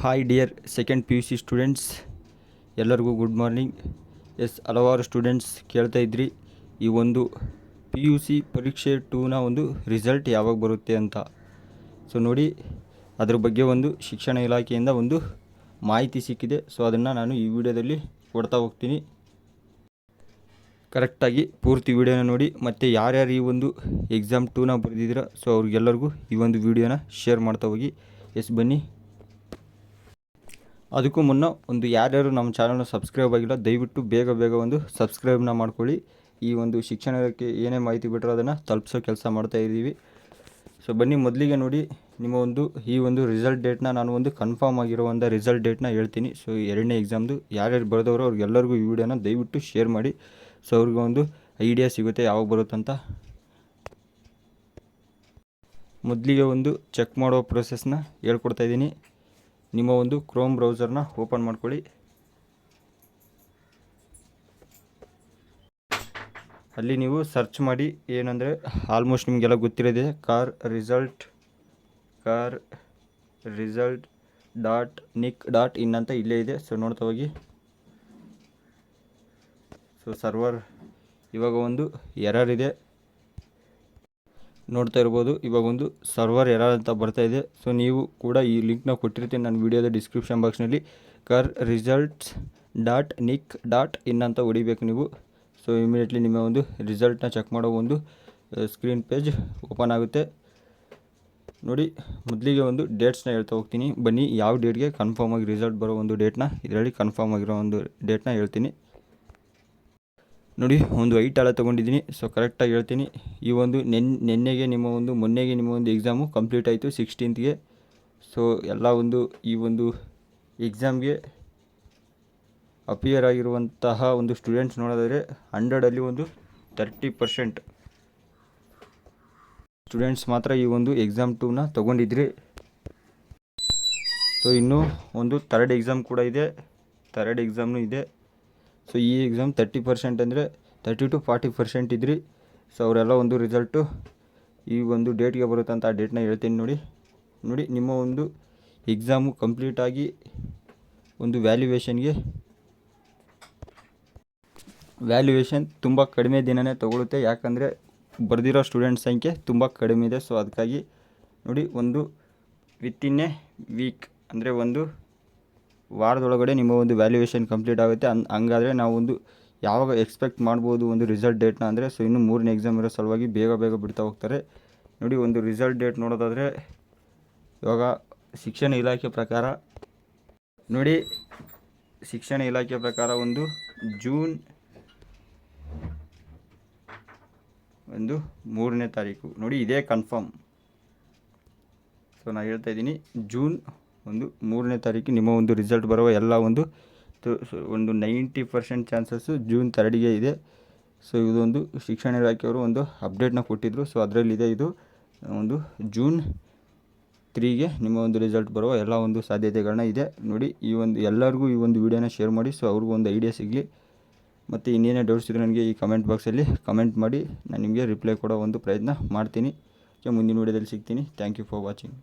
Hi dear second P U C students, ಎಲ್ಲರಿಗೂ good morning. ಹಲವಾರು students ಕೇಳ್ತಾ ಇದ್ರಿ ಈ ಒಂದು ಪಿ ಯು ಸಿ ಪರೀಕ್ಷೆ 2ನ ಒಂದು ರಿಸಲ್ಟ್ ಯಾವಾಗ ಬರುತ್ತೆ ಅಂತ. ಸೊ ನೋಡಿ, ಅದ್ರ ಬಗ್ಗೆ ಒಂದು ಶಿಕ್ಷಣ ಇಲಾಖೆಯಿಂದ ಒಂದು ಮಾಹಿತಿ ಸಿಕ್ಕಿದೆ. ಸೊ ಅದನ್ನು ನಾನು ಈ ವಿಡಿಯೋದಲ್ಲಿ ಕೊಡ್ತಾ ಹೋಗ್ತೀನಿ. ಕರೆಕ್ಟಾಗಿ ಪೂರ್ತಿ ವಿಡಿಯೋನ ನೋಡಿ, ಮತ್ತು ಯಾರ್ಯಾರು ಈ ಒಂದು ಎಕ್ಸಾಮ್ 2ನ ಬರೆದಿದ್ದೀರಾ ಸೊ ಅವ್ರಿಗೆಲ್ಲರಿಗೂ ಈ ಒಂದು ವಿಡಿಯೋನ ಶೇರ್ ಮಾಡ್ತಾ ಹೋಗಿ. ಬನ್ನಿ. ಅದಕ್ಕೂ ಮುನ್ನ ಒಂದು ಯಾರ್ಯಾರು ನಮ್ಮ ಚಾನಲ್ನ ಸಬ್ಸ್ಕ್ರೈಬ್ ಆಗಿಲ್ಲ, ದಯವಿಟ್ಟು ಬೇಗ ಒಂದು ಸಬ್ಸ್ಕ್ರೈಬ್ನ ಮಾಡ್ಕೊಳ್ಳಿ. ಈ ಒಂದು ಶಿಕ್ಷಣಕ್ಕೆ ಏನೇ ಮಾಹಿತಿ ಬಿಟ್ಟರೆ ಅದನ್ನು ತಲುಪಿಸೋ ಕೆಲಸ ಮಾಡ್ತಾ ಇದ್ದೀವಿ. ಸೊ ಬನ್ನಿ, ಮೊದಲಿಗೆ ನೋಡಿ, ನಿಮ್ಮ ಈ ಒಂದು ರಿಸಲ್ಟ್ ಡೇಟ್ನ ನಾನು ಒಂದು ಕನ್ಫರ್ಮ್ ಆಗಿರೋ ಒಂದು ರಿಸಲ್ಟ್ ಡೇಟ್ನ ಹೇಳ್ತೀನಿ. ಸೊ 2ನೇ ಎಕ್ಸಾಮ್ದು ಯಾರ್ಯಾರು ಬರೆದವರು ಅವ್ರಿಗೆಲ್ಲರಿಗೂ ಈ ವಿಡಿಯೋನ ದಯವಿಟ್ಟು ಶೇರ್ ಮಾಡಿ. ಸೊ ಅವ್ರಿಗೆ ಒಂದು ಐಡಿಯಾ ಸಿಗುತ್ತೆ ಯಾವಾಗ ಬರುತ್ತಂತ. ಮೊದಲಿಗೆ ಒಂದು ಚೆಕ್ ಮಾಡೋ ಪ್ರೊಸೆಸ್ನ ಹೇಳ್ಕೊಡ್ತಾ ಇದ್ದೀನಿ. ನಿಮ್ಮ ಒಂದು ಕ್ರೋಮ್ ಬ್ರೌಸರ್ನ ಓಪನ್ ಮಾಡ್ಕೊಳ್ಳಿ. ಅಲ್ಲಿ ನೀವು ಸರ್ಚ್ ಮಾಡಿ, ಏನಂದರೆ ಆಲ್ಮೋಸ್ಟ್ ನಿಮಗೆಲ್ಲ ಗೊತ್ತಿರೋದೆ, ಕಾರ್ ರಿಸಲ್ಟ್ .nic.in ಅಂತ ಇಲ್ಲೇ ಇದೆ. ಸೊ ನೋಡ್ತಾ ಹೋಗಿ. ಸೊ ಸರ್ವರ್ ಇವಾಗ ಒಂದು ಎರರ್ ಇದೆ, ನೋಡ್ತಾ ಇರ್ಬೋದು. ಇವಾಗ ಒಂದು ಸರ್ವರ್ ಎರರ್ ಅಂತ ಬರ್ತಾ ಇದೆ. ಸೊ ನೀವು ಕೂಡ ಈ ಲಿಂಕ್ನ ಕೊಟ್ಟಿರ್ತೀನಿ ನನ್ನ ವಿಡಿಯೋದ ಡಿಸ್ಕ್ರಿಪ್ಷನ್ ಬಾಕ್ಸ್ನಲ್ಲಿ. car.results.nic.in ಅಂತ ಹೊಡಿಬೇಕು ನೀವು. ಸೊ ಇಮಿಡಿಯೇಟ್ಲಿ ನಿಮ್ಮ ಒಂದು ರಿಸಲ್ಟ್ನ ಚೆಕ್ ಮಾಡೋ ಒಂದು ಸ್ಕ್ರೀನ್ ಪೇಜ್ ಓಪನ್ ಆಗುತ್ತೆ. ನೋಡಿ, ಮೊದಲಿಗೆ ಒಂದು ಡೇಟ್ಸ್ನ ಹೇಳ್ತಾ ಹೋಗ್ತೀನಿ. ಬನ್ನಿ, ಯಾವ ಡೇಟ್ಗೆ ಕನ್ಫರ್ಮ್ ಆಗಿ ರಿಸಲ್ಟ್ ಬರೋ ಒಂದು ಡೇಟ್ನ ಇದರಲ್ಲಿ ಕನ್ಫರ್ಮ್ ಆಗಿರೋ ಒಂದು ಡೇಟ್ನ ಹೇಳ್ತೀನಿ. ನೋಡಿ, ಒಂದು 8 ಆಳ ತೊಗೊಂಡಿದ್ದೀನಿ. ಸೊ ಕರೆಕ್ಟಾಗಿ ಹೇಳ್ತೀನಿ. ಈ ಒಂದು ಮೊನ್ನೆಗೆ ನಿಮ್ಮ ಒಂದು ಎಕ್ಸಾಮು ಕಂಪ್ಲೀಟ್ ಆಯಿತು 16th. ಸೊ ಎಲ್ಲ ಈ ಒಂದು ಎಕ್ಸಾಮ್ಗೆ ಅಪಿಯರ್ ಆಗಿರುವಂತಹ ಒಂದು ಸ್ಟೂಡೆಂಟ್ಸ್ ನೋಡೋದಾದರೆ 100ಅಲ್ಲಿ ಒಂದು 30% ಸ್ಟೂಡೆಂಟ್ಸ್ ಮಾತ್ರ ಈ ಒಂದು ಎಕ್ಸಾಮ್ 2ನ ತೊಗೊಂಡಿದ್ರಿ. ಸೊ ಇನ್ನೂ ಒಂದು ಥರ್ಡ್ ಎಕ್ಸಾಮ್ ಕೂಡ ಇದೆ, ಥರ್ಡ್ ಎಕ್ಸಾಮ್ನೂ ಇದೆ. ಸೊ ಈ ಎಕ್ಸಾಮ್ 30% ಅಂದರೆ 30 to 40% ಇದ್ರಿ. ಸೊ ಅವರೆಲ್ಲ ಒಂದು ರಿಸಲ್ಟು ಈ ಒಂದು ಡೇಟ್ಗೆ ಬರುತ್ತೆ ಅಂತ ಆ ಡೇಟ್ನ ಹೇಳ್ತೀನಿ. ನೋಡಿ, ನಿಮ್ಮ ಒಂದು ಎಕ್ಸಾಮು ಕಂಪ್ಲೀಟಾಗಿ ಒಂದು ವ್ಯಾಲ್ಯೂಯೇಷನ್ ತುಂಬ ಕಡಿಮೆ ದಿನವೇ ತೊಗೊಳುತ್ತೆ. ಯಾಕಂದರೆ ಬರೆದಿರೋ ಸ್ಟೂಡೆಂಟ್ ಸಂಖ್ಯೆ ತುಂಬ ಕಡಿಮೆ ಇದೆ. ಸೊ ಅದಕ್ಕಾಗಿ ನೋಡಿ, ಒಂದು ವಿತಿನ್ ಎ ವೀಕ್ ಅಂದರೆ ಒಂದು ವಾರದೊಳಗಡೆ ನಿಮ್ಮ ಒಂದು ವ್ಯಾಲ್ಯೂಯೇಷನ್ ಕಂಪ್ಲೀಟ್ ಆಗುತ್ತೆ. ಹಂಗಾದರೆ ನಾವು ಒಂದು ಯಾವಾಗ ಎಕ್ಸ್ಪೆಕ್ಟ್ ಮಾಡ್ಬೋದು ಒಂದು ರಿಸಲ್ಟ್ ಡೇಟ್ನ ಅಂದರೆ, ಸೊ ಇನ್ನೂ 3ನೇ ಎಕ್ಸಾಮ್ ಇರೋ ಸಲುವಾಗಿ ಬೇಗ ಬಿಡ್ತಾ ಹೋಗ್ತಾರೆ. ನೋಡಿ, ಒಂದು ರಿಸಲ್ಟ್ ಡೇಟ್ ನೋಡೋದಾದರೆ ಇವಾಗ ಶಿಕ್ಷಣ ಇಲಾಖೆ ಪ್ರಕಾರ ಒಂದು ಜೂನ್ 3ನೇ ತಾರೀಕು. ನೋಡಿ, ಇದೇ ಕನ್ಫರ್ಮ್. ಸೊ ನಾನು ಹೇಳ್ತಾ ಇದ್ದೀನಿ, ಜೂನ್ 3ನೇ ತಾರೀಕು ನಿಮ್ಮ ಒಂದು ರಿಸಲ್ಟ್ ಬರುವ ಎಲ್ಲ ಒಂದು 90% ಚಾನ್ಸಸ್ಸು ಜೂನ್ 3ಗೆ ಇದೆ. ಸೊ ಇದೊಂದು ಶಿಕ್ಷಣ ಇಲಾಖೆಯವರು ಒಂದು ಅಪ್ಡೇಟ್ನ ಕೊಟ್ಟಿದ್ದರು. ಸೊ ಅದರಲ್ಲಿದೆ, ಇದು ಒಂದು ಜೂನ್ 3ಗೆ ನಿಮ್ಮ ಒಂದು ರಿಸಲ್ಟ್ ಬರುವ ಎಲ್ಲ ಒಂದು ಸಾಧ್ಯತೆಗಳನ್ನ ಇದೆ. ನೋಡಿ, ಎಲ್ಲರಿಗೂ ಈ ಒಂದು ವಿಡಿಯೋನ ಶೇರ್ ಮಾಡಿ. ಸೊ ಅವ್ರಿಗೂ ಒಂದು ಐಡಿಯಾ ಸಿಗಲಿ. ಮತ್ತು ಇನ್ನೇನೇ ಡೌಟ್ಸ್ ಇದ್ದರೆ ನನಗೆ ಈ ಕಮೆಂಟ್ ಬಾಕ್ಸಲ್ಲಿ ಕಮೆಂಟ್ ಮಾಡಿ, ನಾನು ನಿಮಗೆ ರಿಪ್ಲೈ ಕೊಡೋ ಒಂದು ಪ್ರಯತ್ನ ಮಾಡ್ತೀನಿ. ಮುಂದಿನ ವಿಡಿಯೋದಲ್ಲಿ ಸಿಗ್ತೀನಿ. Thank you for watching.